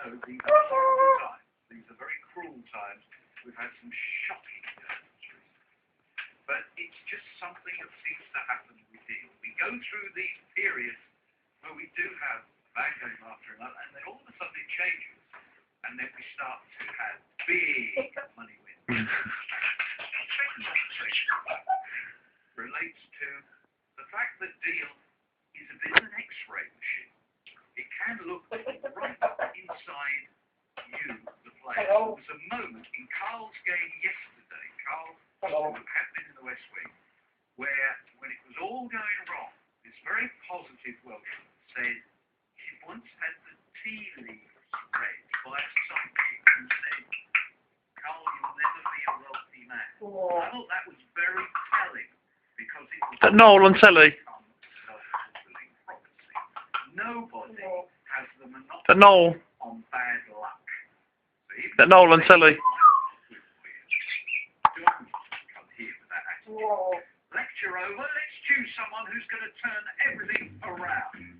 know these are horrible times. These are very cruel times. We've had some shocking catastrophes. But it's just something that seems to happen with deal. We go through these periods where we do have a bad game after another, and then all of a sudden it changes. And then we start to have big money wins. The second observation relates to the fact that deal is a bit of an X-ray machine. It can look right inside you, the player. There was a moment in Carl's game yesterday, Carl, who had been in the West Wing, where when it was all going wrong, this very positive Welshman said he once had the tea leaves read by a psychic who said, Carl, you'll never be a wealthy man. I thought that was very telling because it was Noel on telly. self-fulfilling prophecy. Nobody has the monopoly The Noel. on bad luck. The Noel on telly. Come here with that attitude. Lecture over. Let's choose someone who's going to turn everything around.